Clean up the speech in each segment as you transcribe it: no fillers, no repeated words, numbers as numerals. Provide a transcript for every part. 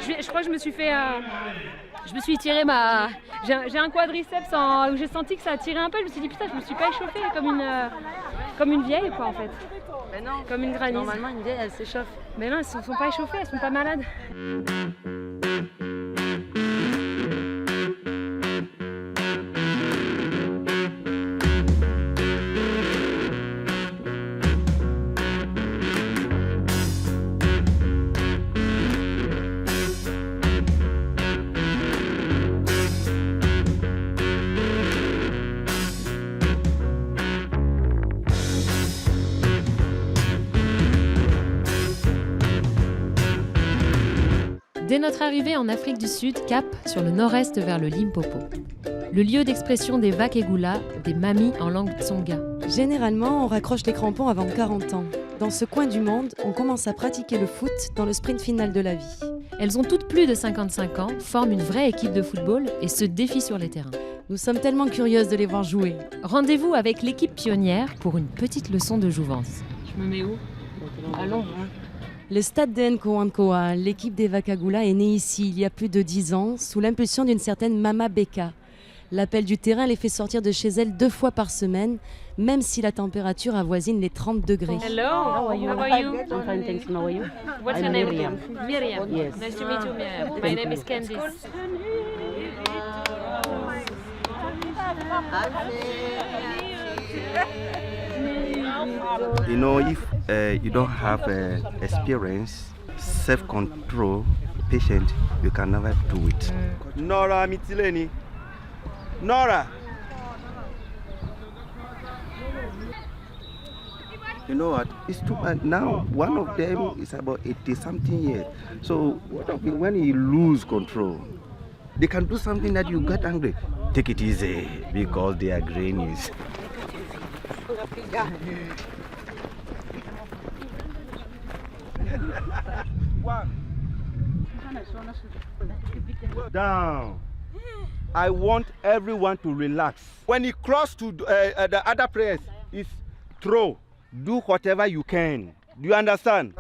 Je crois que je me suis fait... je me suis tiré ma... J'ai un quadriceps où j'ai senti que ça a tiré un peu. Je me suis dit putain, je me suis pas échauffée comme une vieille quoi en fait. Ben non, comme une granise. Normalement une vieille elle s'échauffe. Mais non, elles sont pas échauffées, elles sont pas malades. Dès notre arrivée en Afrique du Sud, cap sur le nord-est vers le Limpopo. Le lieu d'expression des Vakegula, des mamies en langue tsonga. Généralement, on raccroche les crampons avant 40 ans. Dans ce coin du monde, on commence à pratiquer le foot dans le sprint final de la vie. Elles ont toutes plus de 55 ans, forment une vraie équipe de football et se défient sur les terrains. Nous sommes tellement curieuses de les voir jouer. Rendez-vous avec l'équipe pionnière pour une petite leçon de jouvence. Je me mets où? Allons. Le stade de Nkoankoa, l'équipe des Vakagula est née ici il y a plus de 10 ans, sous l'impulsion d'une certaine Mama Beka. L'appel du terrain les fait sortir de chez elle 2 fois par semaine, même si la température avoisine les 30 degrés. Hello, how are you? I'm fine, thanks. How are you? What's your I'm name? Miriam. Miriam. Yes. Nice to meet you, Miriam. My name is Candice. You know, if you don't have experience, self-control, patient, you can never do it. Nora Mitileni. Nora! You know what? It's too bad. Now, one of them is about 80-something years. So, what of it when you lose control? They can do something that you get angry. Take it easy, because they are greenies. Down. I want everyone to relax. When you cross to the other place, it's throw. Do whatever you can. Do you understand?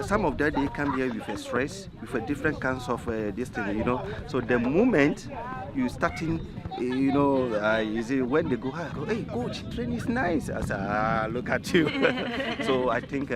Some of that they come here with a stress, with a different kinds of this thing, you know. So the moment you starting, you know, you see when they go, hey coach, training is nice. I say, look at you. So I think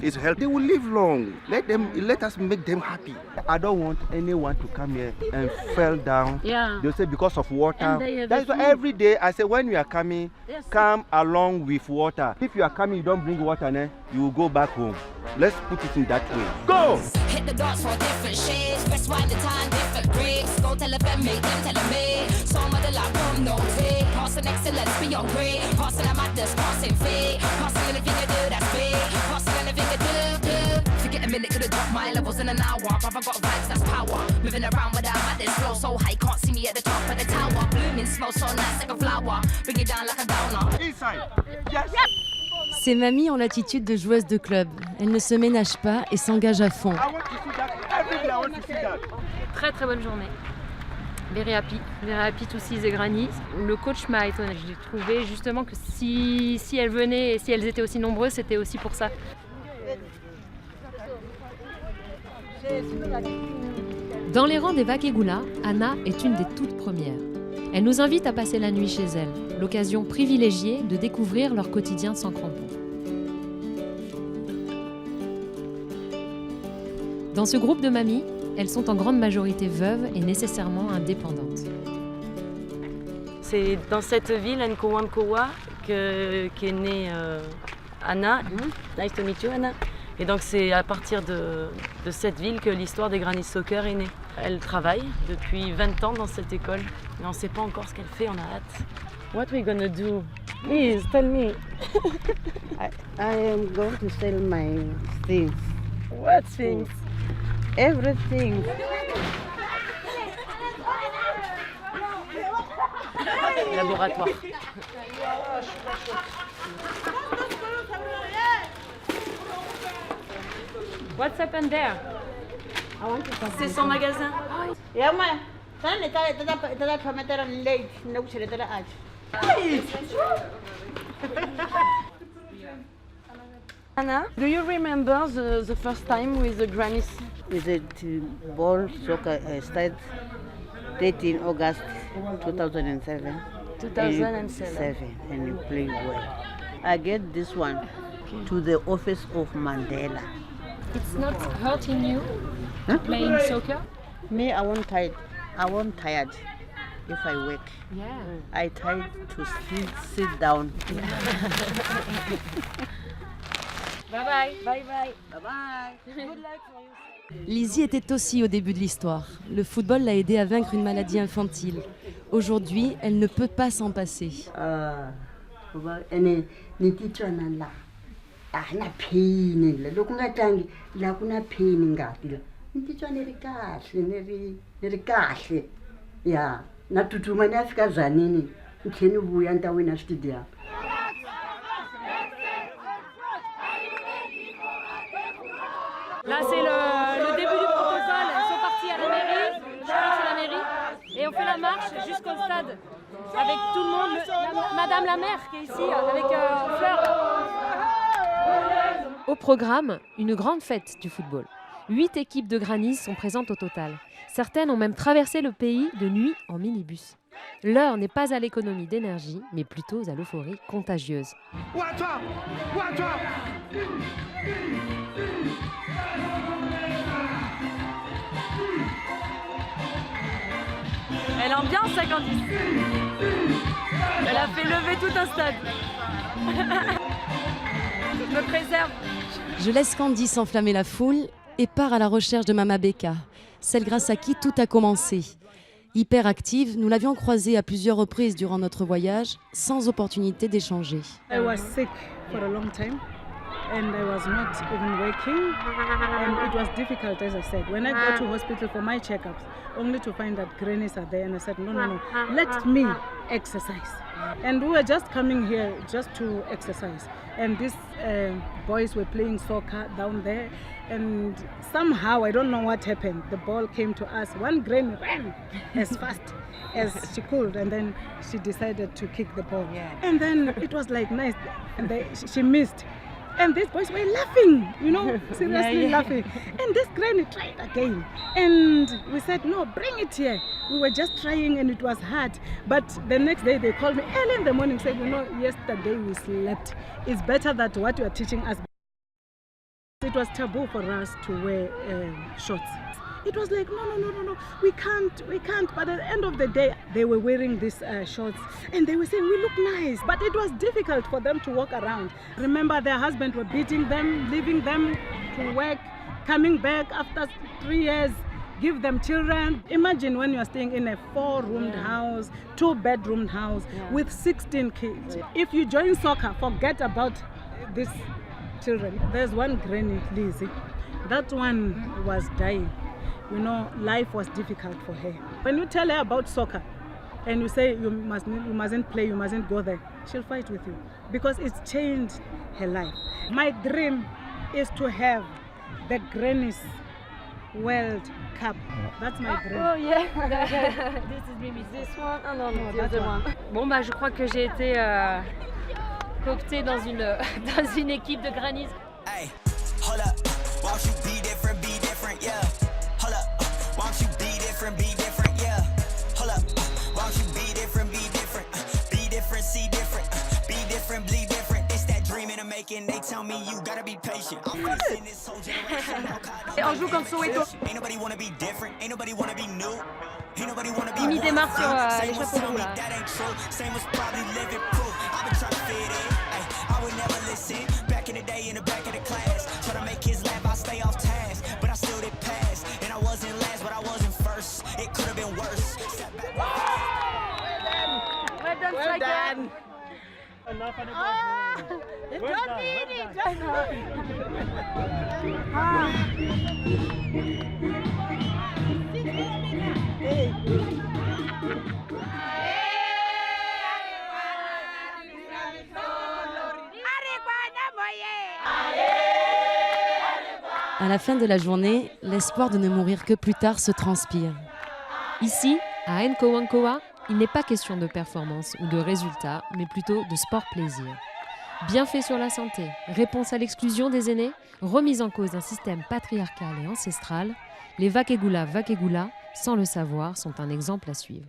it's healthy. They will live long. Let us make them happy. I don't want anyone to come here and fall down. Yeah. They say because of water. And That's why every day I say when you are coming, come along with water. If you are coming, you don't bring water, you will go back home. Let's put it in that way. Go! Hit the dots for different shades. Best wine the time, different breaks. Go tell a friend, make them tell a me. Some of the like boom, no fake. Passing excellence beyond grade. Passing the madness, passing fake. Passing anything you do, that's big. Passing anything you do. Forget a minute, could've dropped my levels in an hour. Brother got vibes, that's power. Moving around with that madness, flow so high, can't see me at the top of the tower. Blooming, smell so nice like a flower. Bring it down like a downer. Inside. Yes. Ces mamies ont l'attitude de joueuses de club. Elles ne se ménagent pas et s'engagent à fond. I want to see that. Every day I want to see that. Très très bonne journée. Very happy to see the grannies. Le coach m'a étonnée. J'ai trouvé justement que si elles venaient et si elles étaient aussi nombreuses, c'était aussi pour ça. Dans les rangs des Vakegula, Anna est une des toutes premières. Elle nous invite à passer la nuit chez elle, l'occasion privilégiée de découvrir leur quotidien sans crampons. Dans ce groupe de mamies, elles sont en grande majorité veuves et nécessairement indépendantes. C'est dans cette ville, Nkoankoa, qu'est née Anna. Nice to meet you, Anna. Et donc c'est à partir de cette ville que l'histoire des Granny Soccer est née. Elle travaille depuis 20 ans dans cette école, mais on ne sait pas encore ce qu'elle fait, on a hâte. What are we gonna do? Please, tell me. I am going to sell my things. What things? Everything. Laboratoire. What's happened there? C'est son magasin. Anna, do you remember the first time with the grannies? With the ball soccer started 13 August 2007. 2007. And you play well. I get this one to the office of Mandela. It's not hurting you playing soccer? Me, I won't tired. I won't tired if I work. Yeah. I try to sit down. Bye bye. Bye bye. Bye bye. Good luck for you. Lizzie était aussi au début de l'histoire. Le football l'a aidée à vaincre une maladie infantile. Aujourd'hui, elle ne peut pas s'en passer. Ni titwa na la na pain la loko nga tlangi la ku na pain ngati la ni titwa ni ri kahle ya na tutsuma ni afika Zanini ni tlhela ni vuya ni ta wina stadium. Là, c'est le début du protocole. Ils sont partis à la mairie. Je suis partie à la mairie. Et on fait la marche jusqu'au stade. Avec tout le monde. Madame la maire qui est ici, avec Fleur. Au programme, une grande fête du football. 8 équipes de Granny sont présentes au total. Certaines ont même traversé le pays de nuit en minibus. L'heure n'est pas à l'économie d'énergie, mais plutôt à l'euphorie contagieuse. Elle ambiance à Candice. Elle a fait lever tout un stade. Je me préserve. Je laisse Candice enflammer la foule et pars à la recherche de Mama Becca, celle grâce à qui tout a commencé. Hyper active, nous l'avions croisée à plusieurs reprises durant notre voyage, sans opportunité d'échanger. I was sick for a long time and I was not even working and it was difficult, as I said. When I go to hospital for my checkups, only to find that grannies are there, and I said, no, let me exercise. And we were just coming here just to exercise. And these boys were playing soccer down there, and somehow, I don't know what happened, the ball came to us. One granny ran as fast as she could, and then she decided to kick the ball. And then it was like nice, and she missed. And these boys were laughing, seriously laughing. And this granny tried again. And we said, no, bring it here. We were just trying and it was hard. But the next day they called me early in the morning, said, yesterday we slept. It's better that what you are teaching us. It was taboo for us to wear shorts. It was like, no, we can't. But at the end of the day, they were wearing these shorts and they were saying, we look nice. But it was difficult for them to walk around. Remember, their husbands were beating them, leaving them to work, coming back after 3 years, give them children. Imagine when you're staying in a 4-roomed house, 2-bedroom house with 16 kids. If you join soccer, forget about these children. There's one granny, Lizzie. That one was dying. Life was difficult for her. When you tell her about soccer and you say you mustn't play, you mustn't go there, she'll fight with you because it's changed her life. My dream is to have the Grannies World Cup. That's my dream. Oh yeah. This one, no, the other one. Bon je crois que j'ai été cooptée dans une équipe de Grannies. Hey, hold up. Why don't you be different, yeah. Hold up. Why don't you be different, yeah. Hold up. Why don't you be different, see different, be different, bleed different. It's that dream in the making. They tell me you gotta be patient. I'm facing this whole generation. Et on joue comme Soweto. Ain't nobody wanna be different, ain't nobody wanna be new. Ain't nobody wanna be Mimi démarre sur les chapeaux roux là. That ain't true. Same was probably living proof. I've been trying to fit in. I would never listen. Back in the day, in the back of the class, try to make kids laugh. I stay off task, but I still did pass. And I wasn't last, but I wasn't first. It could have been worse. Well done. Enough of the ball. It Well don't done, need well À la fin de la journée, l'espoir de ne mourir que plus tard se transpire. Ici, à Nkowankowa, il n'est pas question de performance ou de résultat, mais plutôt de sport-plaisir. Bienfaits sur la santé, réponse à l'exclusion des aînés, remise en cause d'un système patriarcal et ancestral, les Vakegula, sans le savoir, sont un exemple à suivre.